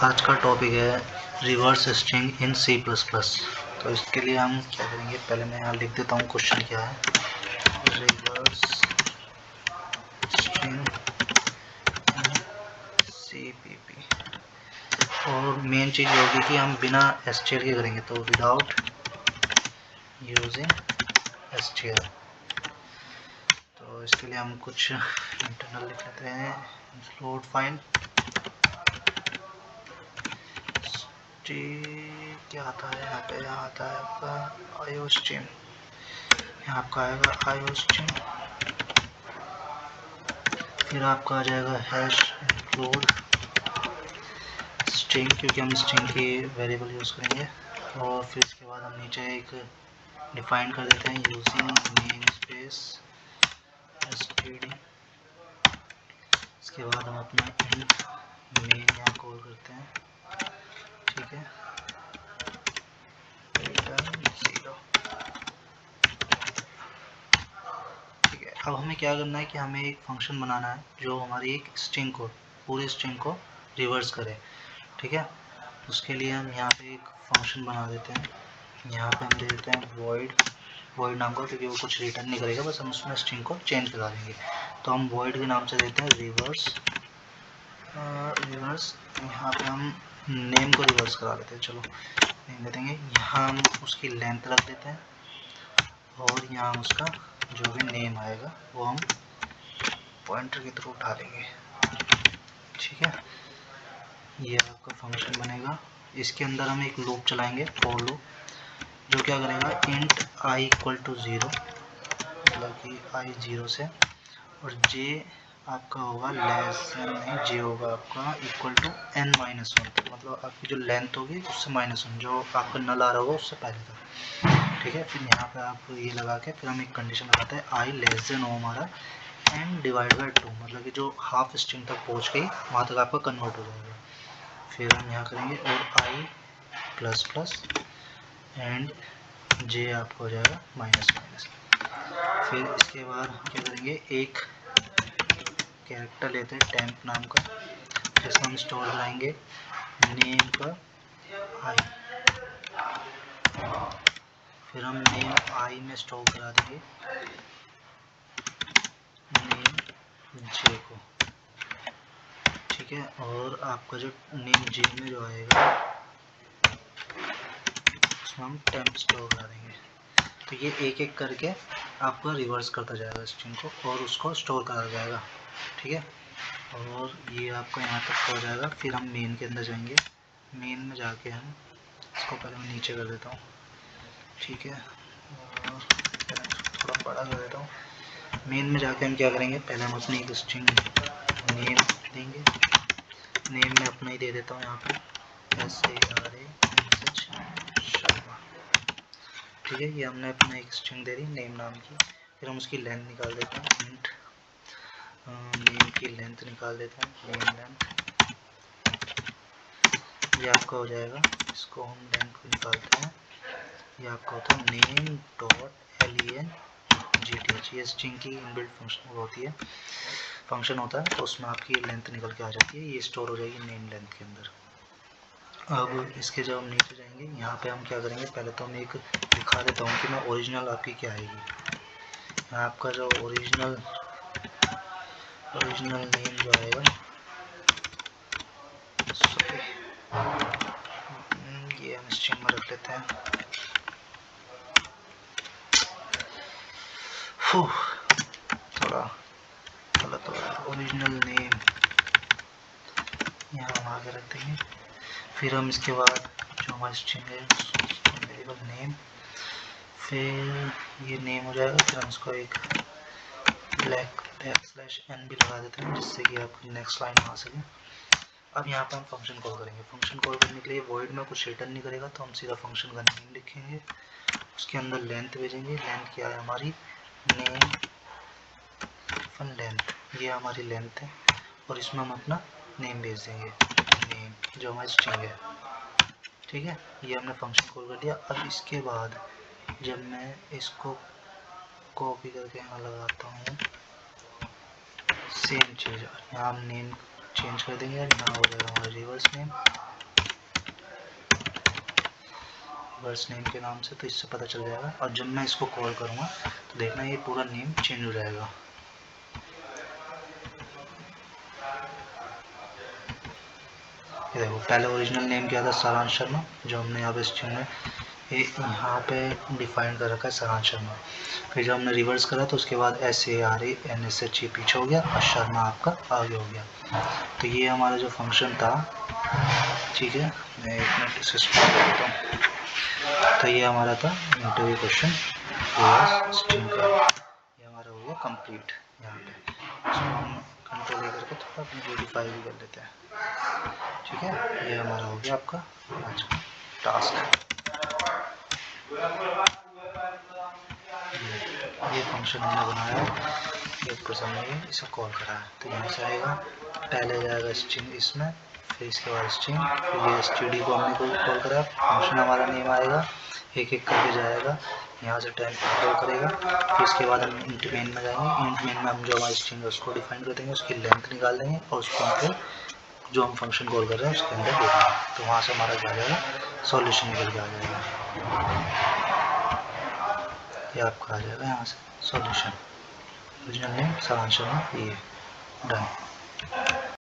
आज का टॉपिक है reverse string in C plus plus. तो इसके लिए हम क्या करेंगे, पहले मैं यहाँ लिख देता हूँ क्वेश्चन क्या है। Reverse string in C P P. और मेन चीज़ ये होगी कि हम बिना str के करेंगे, तो विदाउट यूजिंग str। तो इसके लिए हम कुछ इंटरनल लिख लेते हैं। लोड फाइल क्या आता है यहाँ पे, यहाँ आता है आपका IOStream। यहाँ आपका आएगा IOStream, फिर आपका आ जाएगा हैश इंक्लूड स्ट्रिंग, क्योंकि हम स्ट्रिंग की वेरिएबल यूज़ करेंगे। और फिर इसके बाद हम नीचे एक डिफाइन कर देते हैं यूजिंग नेम स्पेस std। इसके बाद हम अपना int मेन यहाँ कॉल करते हैं, ठीक है, रिटर्न 0। ठीक है, अब हमें क्या करना है कि हमें एक फंक्शन बनाना है जो हमारी एक स्ट्रिंग को, पूरी स्ट्रिंग को रिवर्स करे। ठीक है, उसके लिए हम यहाँ पे एक फंक्शन बना देते हैं। यहाँ पे हम दे देते हैं void नाम का, क्योंकि वो कुछ रिटर्न नहीं करेगा, बस हम उसमें स्ट्रिंग को चेंज करा देंगे। तो हम void के नाम से देते हैं रिवर्स। यहाँ पे हम नेम को रिवर्स करा देते हैं। चलो नेम दे देंगे, यहाँ हम उसकी लेंथ रख देते हैं और यहाँ हम उसका जो भी नेम आएगा वो हम पॉइंटर के थ्रू उठा लेंगे। ठीक है, ये आपका फंक्शन बनेगा। इसके अंदर हम एक लूप चलाएंगे, फॉर लूप, जो क्या करेगा इंट i इक्वल टू 0, मतलब कि i 0 से, और j आपका होगा लेस देन, नहीं j होगा आपका इक्वल टू n-1, मतलब आपकी जो लेंथ होगी उससे -1, जो आपका नल आ रहा होगा उससे पहले का। ठीक है, फिर यहाँ पे आप ये लगा के फिर हम एक कंडीशन लगाते हैं i लेस देन हो हमारा n डिवाइड बाई 2, मतलब कि जो हाफ स्ट्रिंग तक पहुँच गई वहाँ तक आपका कन्वर्ट हो जाएगा। फिर हम यहाँ करेंगे और i plus plus and j आपका हो जाएगा -। फिर इसके बाद हम क्या करेंगे, एक कैरेक्टर लेते हैं टेम्प नाम का, जिसमें हम स्टोर कराएंगे नेम का i। फिर हम नेम i में स्टोर करा देंगे नेम j को। ठीक है, और आपका जो नेम j में जो आएगा उसमें हम टेम्प स्टोर करा देंगे। तो ये एक एक करके आपका रिवर्स करता जाएगा स्ट्रिंग को और उसको स्टोर करा जाएगा। ठीक है, और ये आपका यहाँ तक हो जाएगा। फिर हम मेन के अंदर जाएंगे, मेन में जाके हम इसको पहले मैं नीचे कर देता हूँ। ठीक है, और थोड़ा बड़ा कर देता हूँ। मेन में जाके हम क्या करेंगे, पहले हम अपनी एक स्ट्रिंग नेम देंगे। नेम में अपना ही दे देता हूँ यहाँ पे SARA शर्मा। ठीक है, ये हमने अपना एक स्ट्रिंग दे दी नेम नाम की। फिर हम उसकी लेंथ निकाल देते हैं, इंट नेम की लेंथ निकाल देते हैं, नेम लेंथ। ये आपका हो जाएगा, इसको हम लेंथ को निकालते हैं, ये आपका होता है नेम डॉट LENGTH। ये स्ट्रिंग की इनबिल्ट फंक्शन होती है, फंक्शन होता है, तो उसमें आपकी लेंथ निकल के आ जाती है, ये स्टोर हो जाएगी नेम लेंथ के अंदर। अब इसके जब हम नीचे जाएंगे, यहाँ पे हम क्या करेंगे, पहले तो हम एक दिखा देता हूँ कि मैं ओरिजिनल आपकी क्या आएगी। यहाँ आपका जो ओरिजिनल नेम जो आएगा, ये हम स्ट्रिंग में रख लेते हैं। थोड़ा गलत हो रहा है, ओरिजिनल नेम यहाँ हम आगे रख देंगे। फिर हम इसके बाद जो हमारी स्ट्रिंग है वेरिएबल नेम, फिर ये नेम हो जाएगा। फिर हम इसको एक \n भी लगा देते हैं, जिससे कि आपकी नेक्स्ट लाइन आ सके। अब यहाँ पर हम फंक्शन कॉल करेंगे। फंक्शन कॉल करने के लिए void में कुछ रिटर्न नहीं करेगा, तो हम सीधा फंक्शन का नेम लिखेंगे, उसके अंदर लेंथ भेजेंगे। लेंथ क्या है हमारी, नेम लेंथ, ये हमारी लेंथ है, और इसमें हम अपना नेम भेज देंगे, नेम जो हमारी स्ट्रिंग है। ठीक है, ये हमने फंक्शन कॉल कर दिया। अब इसके बाद जब मैं इसको कॉपी करके यहाँ लगाता हूँ, सेम चीज़ यहाँ हम नेम चेंज कर देंगे, यहाँ हो जाएगा हमारा रिवर्स नेम। वर्स नेम के नाम से, तो इससे पता चल जाएगा। और जब मैं इसको कॉल करूँगा तो देखना ये पूरा नेम चेंज हो जाएगा। ये देखो पहले ओरिजिनल नेम क्या था, सारांश शर्मा, जो हमने यहाँ पे स्ट्रिंग में यहाँ पे डिफाइन कर रखा है सारांश शर्मा। फिर जब हमने रिवर्स करा तो उसके बाद SARANSH पीछे हो गया और शर्मा आपका आगे हो गया। तो ये हमारा जो फंक्शन था, ठीक है, मैं एक मिनट इसे स्टॉप कर देता हूँ। तो ये हमारा था इंटरव्यू क्वेश्चन स्ट्रिंग का, ये हमारा हो गया कंप्लीट। यहाँ पे इसको हम कंट्रोल करके थोड़ा मॉडिफाई भी कर लेते हैं, ठीक है। ये हमारा हो गया आपका आज का टास्क। ये फंक्शन हमने बनाया है, एक पर्सन ने इसे कॉल करा है। तो यहाँ से आएगा, पहले जाएगा स्ट्रिंग इसमें, फिर इसके बाद स्ट्रिंग, फिर ये std को हमने कॉल करा, फंक्शन हमारा नेम आएगा, एक एक करके जाएगा, यहाँ से टाइम कॉल करेगा। फिर इसके बाद हम इंट मेन में जाएंगे, इंट मेन में हम जो हमारी स्ट्रिंग है उसको डिफाइन कर देंगे, उसकी लेंथ निकाल देंगे और उसको हम फिर जो हम फंक्शन कॉल कर रहे हैं उसके अंदर दे देंगे। तो वहाँ से हमारा क्या आ जाएगा, सॉल्यूशन निकल के आ जाएगा। ये आपका आ जाएगा यहाँ से सॉल्यूशन, ओरिजिनल नेम सारांश शर्मा, ये डन।